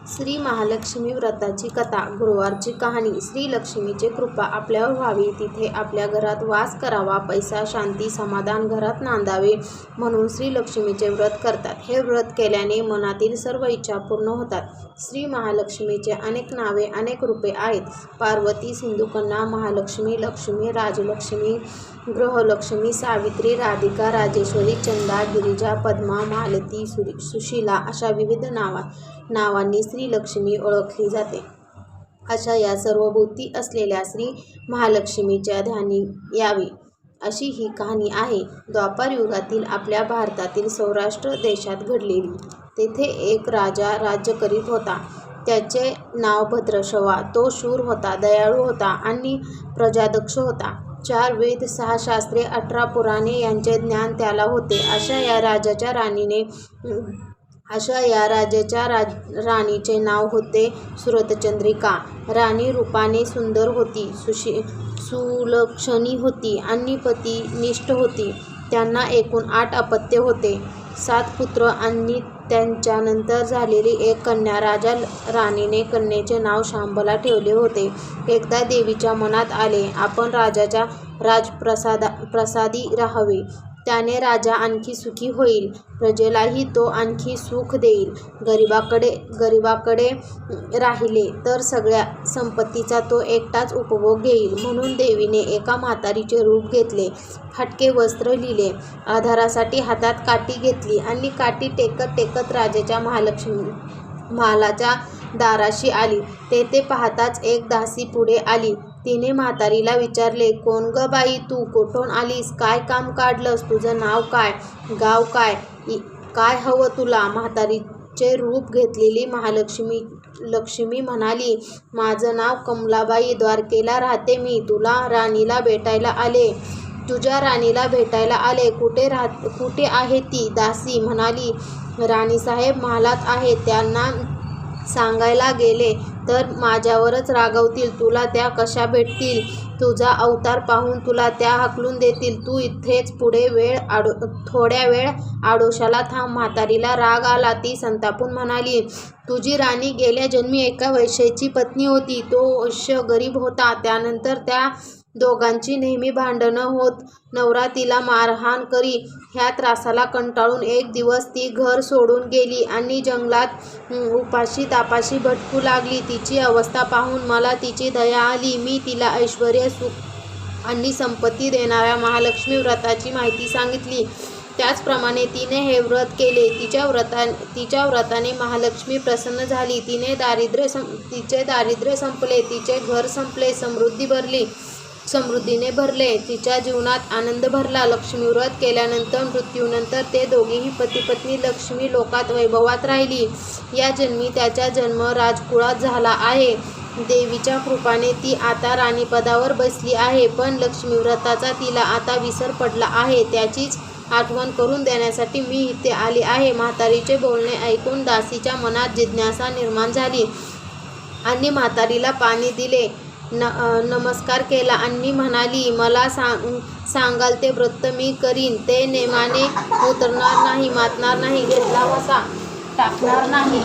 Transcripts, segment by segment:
श्री महालक्ष्मी व्रताची कथा. गुरुवारची कहाणी. श्री लक्ष्मीची कृपा आपल्यावर व्हावी, तिथे आपल्या घरात वास करावा, पैसा, शांती, समाधान घरात नांदावे म्हणून श्री लक्ष्मीचे व्रत करतात. हे व्रत केल्याने मनातील सर्व इच्छा पूर्ण होतात. श्री महालक्ष्मीचे अनेक नावे, अनेक रूपे आहेत. पार्वती, सिंधुकन्या, महालक्ष्मी, लक्ष्मी, राजलक्ष्मी, गृहलक्ष्मी, सावित्री, राधिका, राजेश्वरी, चंदा, गिरिजा, पद्मा, मालती, सुशीला अशा विविध नावांनी श्री लक्ष्मी ओळखली जाते. अशा या सर्वभूती असलेल्या श्री महालक्ष्मीच्या ध्यानी यावी अशी ही कहाणी आहे. द्वापार युगातील आपल्या भारतातील सौराष्ट्र देशात घडलेली. तेथे एक राजा राज्य करीत होता. त्याचे नाव भद्रश्रवा. तो शूर होता, दयाळू होता आणि प्रजादक्ष होता. 4 वेद, 6 शास्त्रे, 18 पुराणे यांचे ज्ञान त्याला होते. अशा या राजाच्या राणीचे नाव होते सुरतचंद्रिका. राणी रूपाने सुंदर होती, सुलक्षणी होती आणि पतिनिष्ठ होती. त्यांना एकूण 8 अपत्य होते, 7 पुत्र आणि त्यांच्यानंतर झालेली एक कन्या. राजा राणीने कन्येचे नाव शांबला ठेवले होते. एकदा देवीच्या मनात आले, आपण राजाच्या राजप्रसादी राहावे. त्याने राजा आणखी सुखी होईल, प्रजेलाही तो आणखी सुख देईल. गरीबाकडे राहिले तर सगळ्या संपत्तीचा तो एकटाच उपभोग घेईल. म्हणून देवीने एका म्हातारीचे रूप घेतले, फाटके वस्त्र लिहिले, आधारासाठी हातात काठी घेतली आणि काठी टेकत टेकत राजाच्या महालाच्या दाराशी आली. तेथे पाहताच एक दासी पुढे आली. तिने म्हातारीला विचारले, कोण ग बाई तू? कुठून आलीस? काय काम काढलंस? तुझं नाव काय? गाव काय? काय हवं तुला? म्हातारीचे रूप घेतलेली लक्ष्मी म्हणाली, माझं नाव कमलाबाई, द्वारकेला राहते मी. तुझ्या राणीला भेटायला आले. कुठे आहे ती? दासी म्हणाली, राणीसाहेब महालात आहे. त्यांना सांगायला गेले तर माझ्यावरच रागवतील. तुला त्या कशा भेटतील? तुझा अवतार पाहून तुला त्या हाकलून देतील. तू इथेच थोड्या वेळ आडोशाला थांब. म्हातारीला राग आला. ती संतापून म्हणाली, तुझी राणी गेल्या जन्मी एका वैश्याची पत्नी होती. तो वैश्य गरीब होता. त्यानंतर त्या दोघांची नेहमी भांडणं होत. नवरा तिला मारहाण करी. ह्या त्रासाला कंटाळून एक दिवस ती घर सोडून गेली आणि जंगलात उपाशी तापाशी भटकू लागली. तिची अवस्था पाहून मला तिची दया आली. मी तिला ऐश्वर्य, सुख आणि संपत्ती देणाऱ्या महालक्ष्मी व्रताची माहिती सांगितली. त्याचप्रमाणे तिने हे व्रत केले. तिच्या व्रताने महालक्ष्मी प्रसन्न झाली. तिचे दारिद्र्य संपले, तिचे घर संपले, समृद्धीने भरले. तिच्या जीवनात आनंद भरला. लक्ष्मी व्रत केल्यानंतर मृत्यूनंतर ते दोघेही पती पत्नी लक्ष्मी लोकात वैभवात राहिली. या जन्मी त्याचा जन्म राजकुळात झाला आहे. देवीच्या कृपाने ती आता राणीपदावर बसली आहे. पण लक्ष्मी व्रताचा तिला आता विसर पडला आहे. त्याचीच आठवण करून देण्यासाठी मी इथे आली आहे. म्हातारीचे बोलणे ऐकून दासीच्या मनात जिज्ञासा निर्माण झाली आणि म्हातारीला पाणी दिले, नमस्कार केला आणि म्हणाली, मला सांगाल ते व्रत मी करीन. ते नेमाने उतरणार नाही, मातणार नाही, घेतला वसा टाकणार नाही.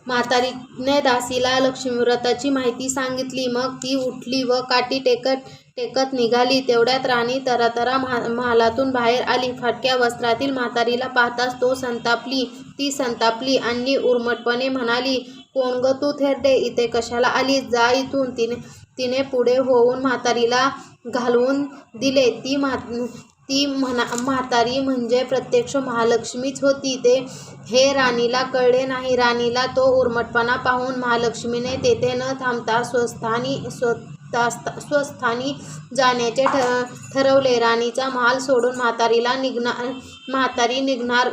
म्हातारीने दासीला लक्ष्मी व्रताची माहिती सांगितली. मग ती उठली व काठी टेकत निघाली. तेवढ्यात राणी तरातरा महालातून बाहेर आली. फाटक्या वस्त्रातील म्हातारीला पाहताच ती संतापली आणि उर्मटपणे म्हणाली, कोण ग तू थेरडे? इथे कशाला आलीस? जा इथून. तिने पुढे होऊन म्हातारीला घालवून दिले. ती म्हातारी म्हणजे प्रत्यक्ष महालक्ष्मीच होती. हे राणीला कळले नाही. राणीला तो उर्मटपणा पाहून महालक्ष्मीने तेथे न थांबता स्वस्थानी जाण्याचे ठरवले. राणीचा महाल सोडून म्हातारी निघणार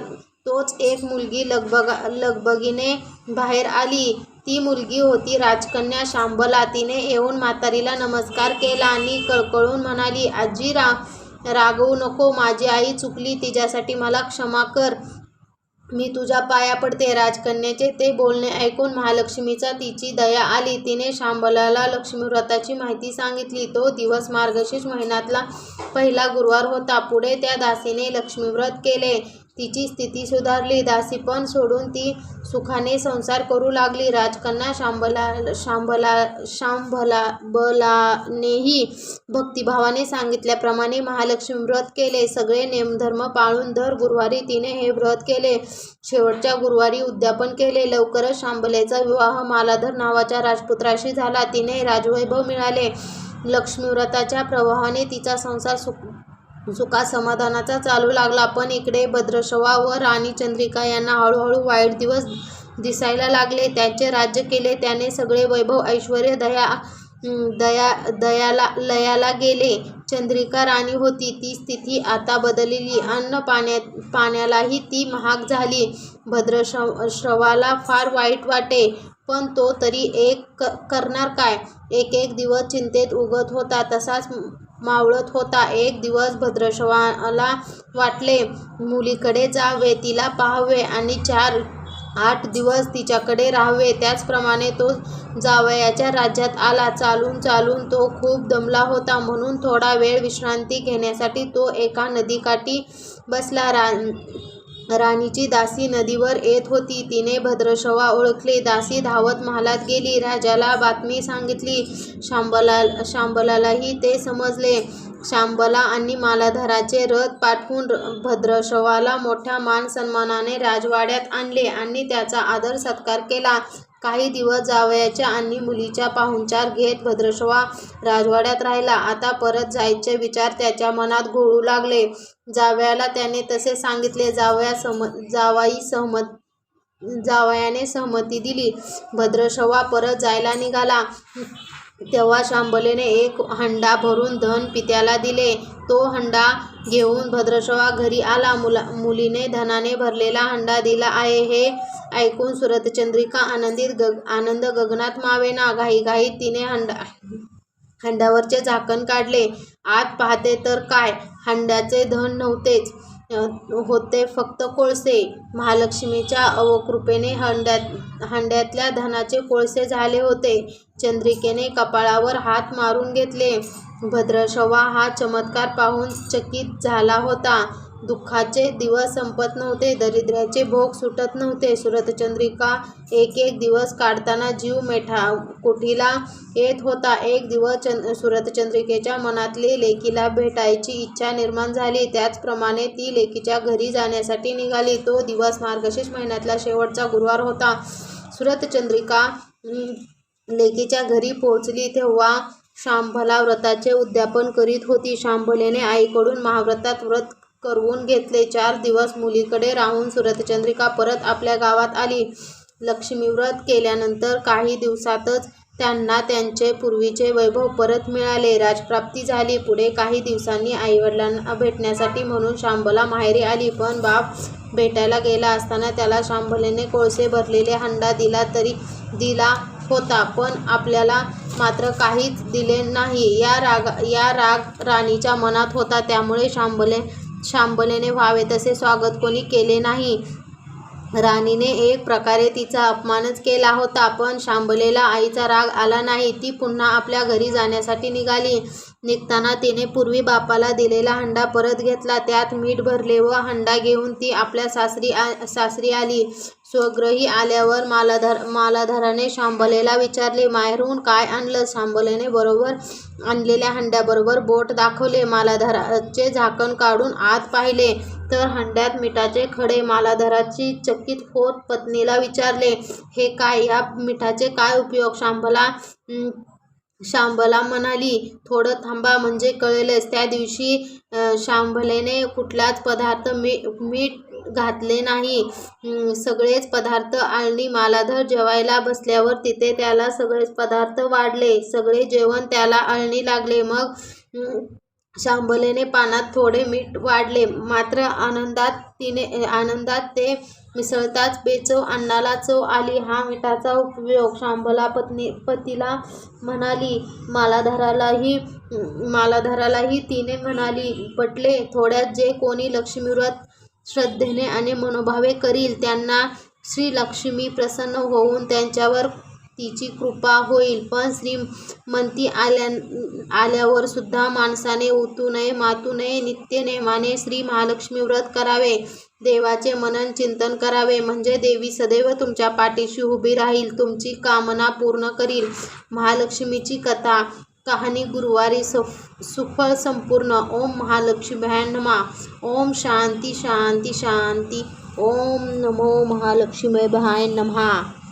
तोच एक मुलगी लगबगीने बाहेर आली. ती मुलगी होती राजकन्या शांबला. तिने येऊन म्हातारीला नमस्कार केला आणि कळकळून म्हणाली, आजी रागवू नको. माझी आई चुकली, तिच्यासाठी मला क्षमा कर. मी तुझ्या पाया पडते. राजकन्याचे ते बोलणे ऐकून महालक्ष्मीचा तिची दया आली. तिने शांबलाला लक्ष्मी व्रताची माहिती सांगितली. तो दिवस मार्गशीर्ष महिन्यातला पहिला गुरुवार होता. पुढे त्या दासीने लक्ष्मी व्रत केले. तिची स्थिती सुधारली. दासीपण सोडून ती सुखाने संसार करू लागली. राजकन्या शांबलानेही भक्तिभावाने सांगितल्याप्रमाणे महालक्ष्मी व्रत केले. सगळे नेमधर्म पाळून दर गुरुवारी तिने हे व्रत केले. शेवटच्या गुरुवारी उद्यापन केले. लवकरच शांबलेचा विवाह मालाधर नावाच्या राजपुत्राशी झाला. तिने राजवैभव मिळाले. लक्ष्मीव्रताच्या प्रभावाने तिचा संसार सुखासमाधानाचा चालू लागला. पण इकडे भद्रश्रवा व राणी चंद्रिका यांना हळूहळू वाईट दिवस दिसायला लागले. त्यांचे राज्य केले. त्याने सगळे वैभव ऐश्वर्य लयाला गेले. चंद्रिका राणी होती ती स्थिती आता बदलली. अन्न पाण्यालाही ती महाग झाली. भद्रश्रवाला फार वाईट वाटे. पण तो तरी करणार काय? एक दिवस चिंतेत उगत होता तसाच मावळत होता. एक दिवस भद्रश्रवाला वाटले मुलीकडे जावे, तिला पाहावे आणि 4-8 दिवस तिच्याकडे राहावे. त्याचप्रमाणे तो जावयाच्या राज्यात आला. चालून तो खूप दमला होता. म्हणून थोडा वेळ विश्रांती घेण्यासाठी तो एका नदीकाठी बसला. राणीची दासी नदीवर येत होती. तिने भद्रश्रवा ओळखले. दासी धावत महालात गेली. राजाला बातमी सांगितली. शांबलालाही ते समजले. शांबला आणि मालाधराचे रथ पाठवून भद्रश्रवाला मोठ्या मान सन्मानाने राजवाड्यात आणले आणि त्याचा आदर सत्कार केला. काही दिवस जावयाच्या आणि मुलीच्या पाहुणचार घेत भद्रश्रवा राजवाड्यात राहिला. आता परत जायचे विचार त्याच्या मनात घोळू लागले. जावयाला त्याने तसे सांगितले. जावयाने सहमती दिली. भद्रश्रवा परत जायला निघाला. तेव्हा शांबलेने एक हंडा भरून धन पित्याला दिले. तो हंडा घेऊन भद्रश्रवा घरी आला. मुलीने धनाने भरलेला हंडा दिला आहे हे ऐकून सुरतचंद्रिका आनंद गगनात मावेना. घाईघाईत तिने हंड्यावरचे झाकण काढले. आत पाहते तर काय, हंड्याचे धन नव्हतेच, होते फक्त कोळसे. महालक्ष्मीच्या अवकृपेने हंड्यातल्या धनाचे कोळसे झाले होते. चंद्रिकेने कपाळावर हात मारून घेतले. भद्रश्रवा हा चमत्कार पाहून चकित झाला होता. दुःखाचे दिवस संपत नव्हते. दरिद्र्याचे भोग सुटत नव्हते. सुरतचंद्रिका एक दिवस काढताना जीव कोठीला येत होता. एक दिवस सुरतचंद्रिकेच्या मनातली लेकीला भेटायची इच्छा निर्माण झाली. त्याचप्रमाणे ती लेकीच्या घरी जाण्यासाठी निघाली. तो दिवस मार्गशीर्ष महिन्यातला शेवटचा गुरुवार होता. सुरतचंद्रिका लेकीच्या घरी पोहोचली तेव्हा शांबला व्रताचे उद्यापन करीत होती. शांबलेने आईकडून महाव्रतात व्रत करवून घेतले. 4 दिवस मुलीकडे राहून सुरतचंद्रिका परत आपल्या गावात आली. लक्ष्मीव्रत केल्यानंतर काही दिवसातच त्यांना त्यांचे पूर्वीचे वैभव परत मिळाले. राजप्राप्ती झाली. पुढे काही दिवसांनी आईवडिलांना भेटण्यासाठी म्हणून शांबला माहेरी आली. पण बाप भेटायला गेला असताना त्याला शांबलेने कोळसे भरलेले हंडा दिला होता, पण आपल्याला मात्र काहीच दिले नाही. या राग राणीच्या मनात होता. त्यामुळे शांबलेने व्हावे तसे स्वागत कोणी केले नाही. राणीने एक प्रकारे तिचा अपमानच केला होता. पण शांबलेला आईचा राग आला नाही. ती पुन्हा आपल्या घरी जाण्यासाठी निघाली. निघताना तिने पूर्वी बापाला दिलेला हंडा परत घेतला. त्यात मीठ भरले व हंडा घेऊन ती आपल्या सासरी आली. स्वगृही आल्यावर मालाधराने शांबलेला विचारले, माहेरून काय आणलं? शांबलेने बरोबर आणलेल्या हंड्याबरोबर बोट दाखवले. मालाधराचे झाकण काढून आत पाहिले तर हंड्यात मिठाचे खडे. मालाधराची चकित होत पत्नीला विचारले, हे काय? या मिठाचे काय उपयोग? शांबला म्हणाली, थोडं थांबा म्हणजे कळेलच. त्या दिवशी शांबलेने कुठलाच पदार्थ मीठ घातले नाही. सगळेच पदार्थ आळणी. मालाधर जेवायला बसल्यावर तिथे त्याला सगळेच पदार्थ वाढले. सगळे जेवण त्याला आळणी लागले. मग शांबलेने पानात थोडे मीठ वाढले. मात्र आनंदात ते मिसळताच बेचव अन्नाला चव आली. हा मिठाचा उपयोग? शांबला पतीला म्हणाली. मालाधरालाही तिने म्हणाली. पटले. थोड्यात जे कोणी लक्ष्मीव्रत श्रद्धेने आणि मनोभावे करील त्यांना श्री लक्ष्मी प्रसन्न होऊन त्यांच्यावर तिची कृपा होईल. पण श्रीमंती आल्यावर सुद्धा माणसाने उतू नये, मातू नये. नित्य नेमाने श्री महालक्ष्मी व्रत करावे. देवाचे मनन चिंतन करावे. म्हणजे देवी सदैव तुमच्या पाठीशी उभी राहील, तुमची कामना पूर्ण करील. महालक्ष्मीची कहाणी गुरुवारी सुफल संपूर्ण. ओम महालक्ष्मीभ्यां नमः. ओम शांती शांती शांती. ओम नमो महालक्ष्मीभ्यां नमः.